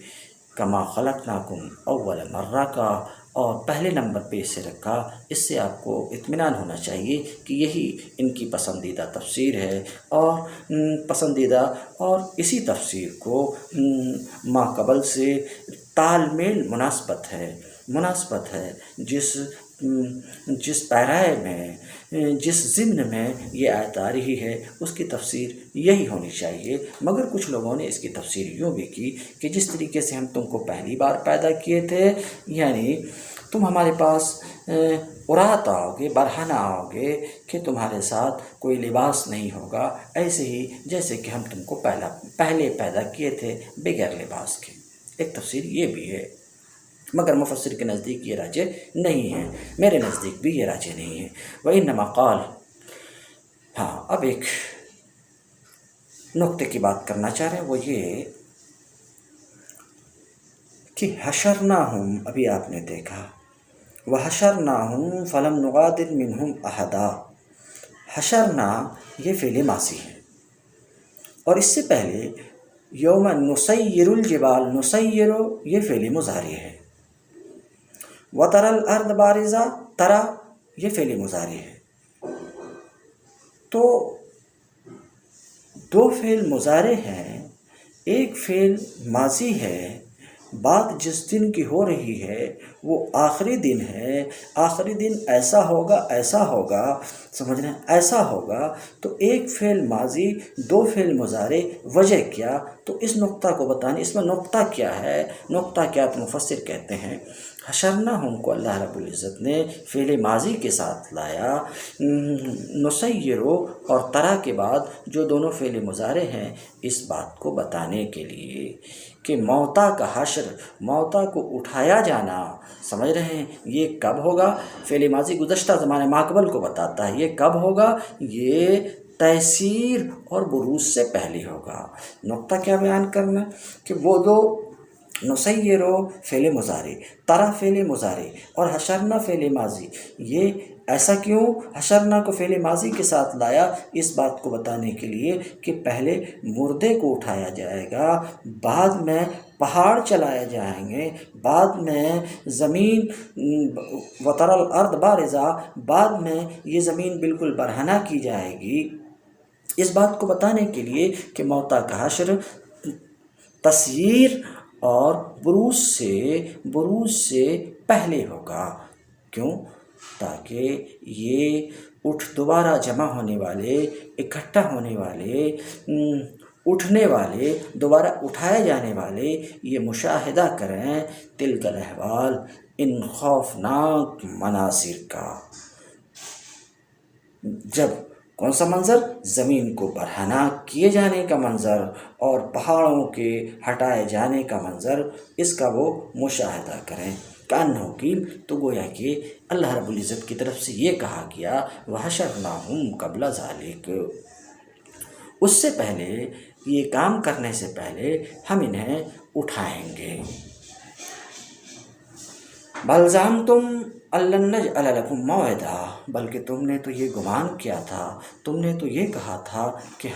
کما خلقناکم اول مرہ کا، اور پہلے نمبر پہ اسے رکھا، اس سے آپ کو اطمینان ہونا چاہیے کہ یہی ان کی پسندیدہ تفسیر ہے، اور اسی تفسیر کو ما قبل سے تال میل مناسبت ہے، جس پیرائے میں، جس ضمن میں یہ آیت آ رہی ہے اس کی تفسیر یہی ہونی چاہیے۔ مگر کچھ لوگوں نے اس کی تفسیر یوں بھی کی کہ جس طریقے سے ہم تم کو پہلی بار پیدا کیے تھے، یعنی تم ہمارے پاس ارات آؤ گے، برہنہ آؤ گے کہ تمہارے ساتھ کوئی لباس نہیں ہوگا، ایسے ہی جیسے کہ ہم تم کو پہلے پیدا کیے تھے بغیر لباس کے۔ ایک تفسیر یہ بھی ہے، مگر مفسر کے نزدیک یہ راجح نہیں ہے، میرے نزدیک بھی یہ راجح نہیں ہے۔ وَإِنَّمَا قَالَ، ہاں اب ایک نقطے کی بات کرنا چاہ رہے ہیں، وہ یہ کہ حشرناہم، ابھی آپ نے دیکھا، وحشرناہم فلم نغادر منہم احدا، حشرنا یہ فعل ماضی ہے، اور اس سے پہلے یوم نسیر الجبال، نسیر یہ فعل مضارع ہے، وتری الارض بارزہ، ترى یہ فعل مضارع ہے۔ تو دو فعل مضارع ہیں، ایک فعل ماضی ہے، بات جس دن کی ہو رہی ہے وہ آخری دن ہے، آخری دن ایسا ہوگا، سمجھ رہے ہیں، ایسا ہوگا، تو ایک فعل ماضی، دو فعل مضارع، وجہ کیا؟ تو اس نقطہ کو بتانے، اس میں نقطہ کیا ہے؟ نقطہ کیا؟ تو مفسر کہتے ہیں حشرناہم کو اللہ رب العزت نے فعل ماضی کے ساتھ لایا، نسیرو اور ترا کے بعد جو دونوں فعل مضارع ہیں، اس بات کو بتانے کے لیے کہ موتا کا حشر، موتا کو اٹھایا جانا، سمجھ رہے ہیں، یہ کب ہوگا؟ فعل ماضی گزشتہ زمانے ماقبل کو بتاتا ہے، یہ کب ہوگا؟ یہ تیسیر اور بروز سے پہلے ہوگا۔ نقطہ کیا بیان کرنا کہ وہ دو نسیرو فعل مضارع، ترا فعل مضارع اور حشرنا فعل ماضی، یہ ایسا کیوں حشرنا کو فعل ماضی کے ساتھ لایا؟ اس بات کو بتانے کے لیے کہ پہلے مردے کو اٹھایا جائے گا، بعد میں پہاڑ چلائے جائیں گے، بعد میں زمین وتری الارض بارزہ، بعد میں یہ زمین بالکل برہنہ کی جائے گی، اس بات کو بتانے کے لیے کہ موتا کا حشر تسییر اور بروز سے پہلے ہوگا۔ کیوں؟ تاکہ یہ دوبارہ جمع ہونے والے، اکٹھا ہونے والے، اٹھنے والے، دوبارہ اٹھائے جانے والے یہ مشاہدہ کریں تلک الاحوال، ان خوفناک مناظر کا۔ جب کون سا منظر؟ زمین کو برہنہ کیے جانے کا منظر اور پہاڑوں کے ہٹائے جانے کا منظر، اس کا وہ مشاہدہ کریں۔ کأنہ قیل، تو گویا کہ اللہ رب العزت کی طرف سے یہ کہا گیا وحشرناہم قبل ذالک، اس سے پہلے، یہ کام کرنے سے پہلے ہم انہیں اٹھائیں گے۔ بل زعمتم ان لن نجعل لکم موعدا، بلکہ تم نے تو یہ گمان کیا تھا، تم نے تو یہ کہا تھا کہ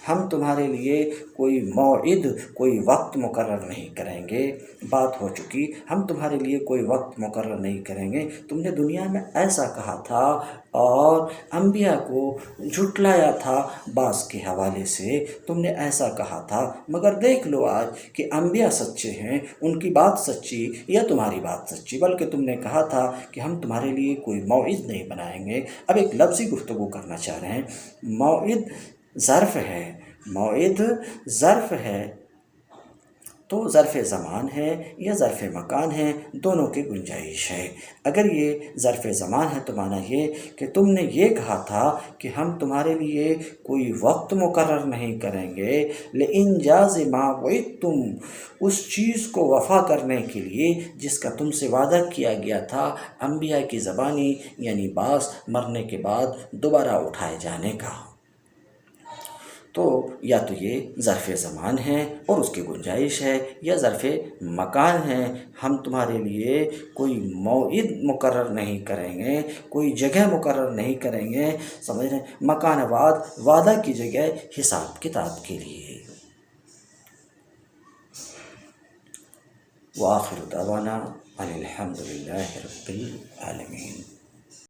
ہم تمہارے لیے کوئی موعد، کوئی وقت مقرر نہیں کریں گے۔ بات ہو چکی، ہم تمہارے لیے کوئی وقت مقرر نہیں کریں گے۔ تم نے دنیا میں ایسا کہا تھا اور انبیاء کو جھٹلایا تھا، بعض کے حوالے سے تم نے ایسا کہا تھا، مگر دیکھ لو آج کہ انبیاء سچے ہیں، ان کی بات سچی یا تمہاری بات سچی، بلکہ تم نے کہا تھا کہ ہم تمہارے لیے کوئی موعد نہیں بنائیں گے۔ اب ایک لفظی گفتگو کرنا چاہ رہے ہیں۔ موعد ظرف ہے، تو ظرف زمان ہے یا ظرف مکان ہے، دونوں کی گنجائش ہے۔ اگر یہ ظرف زمان ہے تو معنی یہ کہ تم نے یہ کہا تھا کہ ہم تمہارے لیے کوئی وقت مقرر نہیں کریں گے، لِإِنْجَازِ مَا وَعِدتُّم، اس چیز کو وفا کرنے کے لیے جس کا تم سے وعدہ کیا گیا تھا انبیاء کی زبانی، یعنی بعض مرنے کے بعد دوبارہ اٹھائے جانے کا۔ تو یا تو یہ ظرف زمان ہے اور اس کی گنجائش ہے، یا ظرف مکان ہے، ہم تمہارے لیے کوئی موعد مقرر نہیں کریں گے، کوئی جگہ مقرر نہیں کریں گے، سمجھ رہے ہیں؟ مکان وعدہ کی جگہ حساب کتاب کے لیے۔ وآخر دعوانا ان الحمد للہ رب العالمین۔